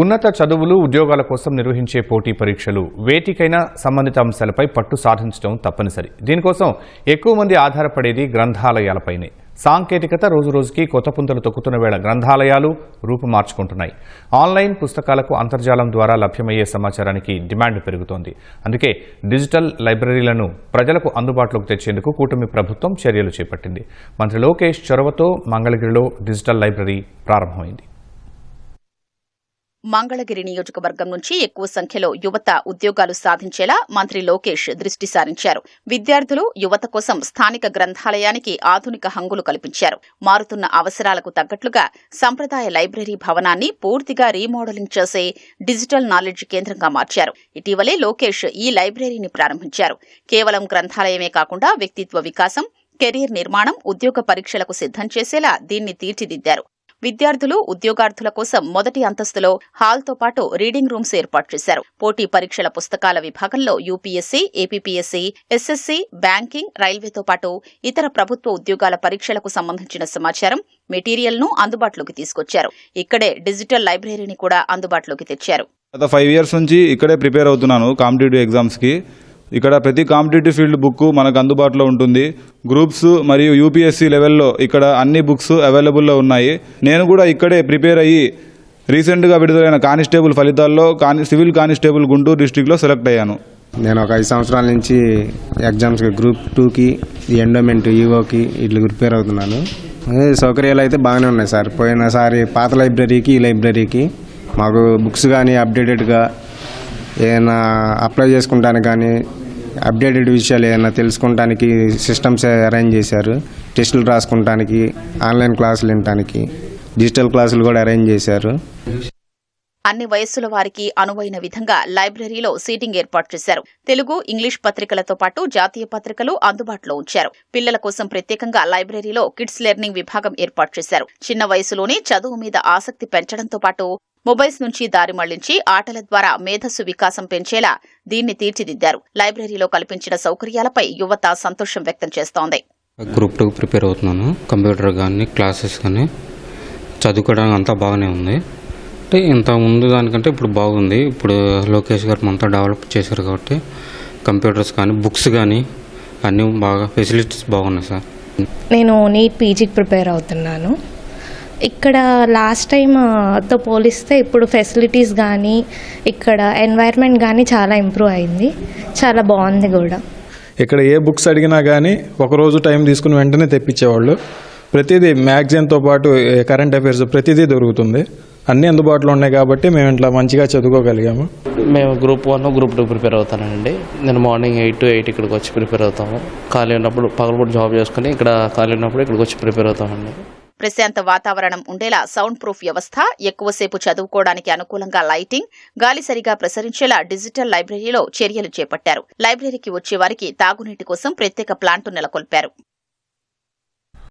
ఉన్నత చదువులు ఉద్యోగాల కోసం నిర్వహించే పోటీ పరీక్షలు వేటికైనా సంబంధిత అంశాలపై పట్టు సాధించడం తప్పనిసరి. దీనికోసం ఎక్కువ మంది ఆధారపడేది గ్రంథాలయాలపైనే. సాంకేతికత రోజురోజుకి కొత్త పుంతలు తొక్కుతున్న వేళ గ్రంథాలయాలు రూపు మార్చుకుంటున్నాయి. ఆన్లైన్ పుస్తకాలకు అంతర్జాలం ద్వారా లభ్యమయ్యే సమాచారానికి డిమాండ్ పెరుగుతోంది. అందుకే డిజిటల్ లైబ్రరీలను ప్రజలకు అందుబాటులోకి తెచ్చేందుకు కూటమి ప్రభుత్వం చర్యలు చేపట్టింది. మంత్రి లోకేష్ చొరవతో మంగళగిరిలో డిజిటల్ లైబ్రరీ ప్రారంభమైంది. మంగళగిరి నియోజకవర్గం నుంచి ఎక్కువ సంఖ్యలో యువత ఉద్యోగాలు సాధించేలా మంత్రి లోకేష్ దృష్టి సారించారు. విద్యార్థులు, యువత కోసం స్థానిక గ్రంథాలయానికి ఆధునిక హంగులు కల్పించారు. మారుతున్న అవసరాలకు తగ్గట్లుగా సంప్రదాయ లైబ్రరీ భవనాన్ని పూర్తిగా రీమోడలింగ్ చేసే డిజిటల్ నాలెడ్జ్ కేంద్రంగా మార్చారు. ఇటీవలే లోకేష్ ఈ లైబ్రరీని ప్రారంభించారు. కేవలం గ్రంథాలయమే కాకుండా వ్యక్తిత్వ వికాసం, కెరీర్ నిర్మాణం, ఉద్యోగ పరీక్షలకు సిద్ధం చేసేలా దీన్ని తీర్చిదిద్దారు. విద్యార్థులు, ఉద్యోగార్థుల కోసం మొదటి అంతస్తులో హాల్తో పాటు రీడింగ్ రూమ్స్ ఏర్పాటు చేశారు. పోటీ పరీక్షల పుస్తకాల విభాగంలో యూపీఎస్సీ, ఏపీపీఎస్సీ, ఎస్ఎస్సీ, బ్యాంకింగ్, రైల్వేతో పాటు ఇతర ప్రభుత్వ ఉద్యోగాల పరీక్షలకు సంబంధించిన సమాచారం, మెటీరియల్ను అందుబాటులోకి తీసుకొచ్చారు. ఇక్కడే డిజిటల్ లైబ్రరీని కూడా అందుబాటులోకి తెచ్చారు. గత 5 years నుంచి ఇక్కడే ప్రిపేర్ అవుతున్నాను కాంపిటేటివ్ ఎగ్జామ్స్కి. ఇక్కడ ప్రతి కాంపిటేటివ్ ఫీల్డ్ బుక్ మనకు అందుబాటులో ఉంటుంది. గ్రూప్స్ మరియు యూపీఎస్సీ లెవెల్లో ఇక్కడ అన్ని బుక్స్ అవైలబుల్లో ఉన్నాయి. నేను కూడా ఇక్కడే ప్రిపేర్ అయ్యి రీసెంట్గా విడుదలైన కానిస్టేబుల్ ఫలితాల్లో సివిల్ కానిస్టేబుల్ గుంటూరు డిస్టిక్లో సెలెక్ట్ అయ్యాను. నేను ఒక 5 సంవత్సరాల నుంచి ఎగ్జామ్స్కి గ్రూప్ 2కి, ఎండోమెంట్, ఈవోకి ఇట్లా ప్రిపేర్ అవుతున్నాను. సౌకర్యాలు అయితే బాగానే ఉన్నాయి సార్. పోయినసారి పాత లైబ్రరీకి ఈ లైబ్రరీకి మాకు బుక్స్ కానీ అప్డేటెడ్గా ఏమైనా అప్లై చేసుకుంటానికి కానీ అప్డేటెడ్ విషయాలు ఏమైనా తెలుసుకుంటానికి సిస్టమ్స్ అరేంజ్ చేశారు. టెస్టులు రాసుకుంటానికి, ఆన్లైన్ క్లాసులు వినటానికి డిజిటల్ క్లాసులు కూడా అరేంజ్ చేశారు. అన్ని వయస్సుల వారికి అనువైన విధంగా లైబ్రరీలో సీటింగ్ ఏర్పాటు చేశారు. తెలుగు, ఇంగ్లీష్ పత్రికలతో పాటు జాతీయ పత్రికలు అందుబాటులో ఉంచారు. పిల్లల కోసం ప్రత్యేకంగా లైబ్రరీలో కిడ్స్ లెర్నింగ్ విభాగం ఏర్పాటు చేశారు. చిన్న వయసులోనే చదువు మీద ఆసక్తి పెంచడంతో పాటు మొబైల్స్ నుంచి దారి మళ్లించి ఆటల ద్వారా మేధస్సు వికాసం పెంచేలా దీన్ని తీర్చిదిద్దారు. లైబ్రరీలో కల్పించిన సౌకర్యాలపై యువత సంతోషం వ్యక్తం చేస్తోంది. గ్రూప్ 2 ప్రిపేర్ అవుతున్నాను. కంప్యూటర్ కానీ క్లాసెస్ కానీ చదువుకోవడానికి అంతా బాగానే ఉంది. అంటే ఇంత ముందు దానికంటే ఇప్పుడు బాగుంది. ఇప్పుడు లోకేష్ గారు అంతా డెవలప్ చేశారు కాబట్టి కంప్యూటర్స్ కానీ బుక్స్ కానీ అన్నీ బాగా ఫెసిలిటీస్ బాగున్నాయి సార్. నేను నీట్ పీజీకి ప్రిపేర్ అవుతున్నాను. ఇక్కడ లాస్ట్ టైంతో పోలిస్తే ఇప్పుడు ఫెసిలిటీస్ కానీ ఇక్కడ ఎన్వైర్న్మెంట్ కానీ చాలా ఇంప్రూవ్ అయింది. చాలా బాగుంది కూడా. ఇక్కడ ఏ బుక్స్ అడిగినా కానీ ఒకరోజు టైం తీసుకుని వెంటనే తెప్పించేవాళ్ళు. ప్రతిదీ మ్యాగజైన్తో పాటు కరెంట్ అఫైర్స్ ప్రతిదీ దొరుకుతుంది. అన్నీ అందుబాటులో ఉన్నాయి కాబట్టి మేము ఇట్లా మంచిగా చదువుకోగలిగాము. మేము గ్రూప్ 1, గ్రూప్ 2 ప్రిపేర్ అవుతానండి. నేను మార్నింగ్ 8 to 8 ఇక్కడికి వచ్చి ప్రిపేర్ అవుతాము. ఖాళీ ఉన్నప్పుడు పగలపూట జాబ్ చేసుకుని ఇక్కడ ఖాళీ ఉన్నప్పుడు ఇక్కడికి వచ్చి ప్రిపేర్ అవుతామండి. ప్రశాంత వాతావరణం ఉండేలా సౌండ్ ప్రూఫ్ వ్యవస్థ, ఎక్కువసేపు చదువుకోవడానికి అనుకూలంగా లైటింగ్, గాలి సరిగా ప్రసరించేలా డిజిటల్ లైబ్రరీలో చర్యలు చేపట్టారు. లైబ్రరీకి వచ్చే వారికి తాగునీటి కోసం ప్రత్యేక ప్లాంటు నెలకొల్పారు.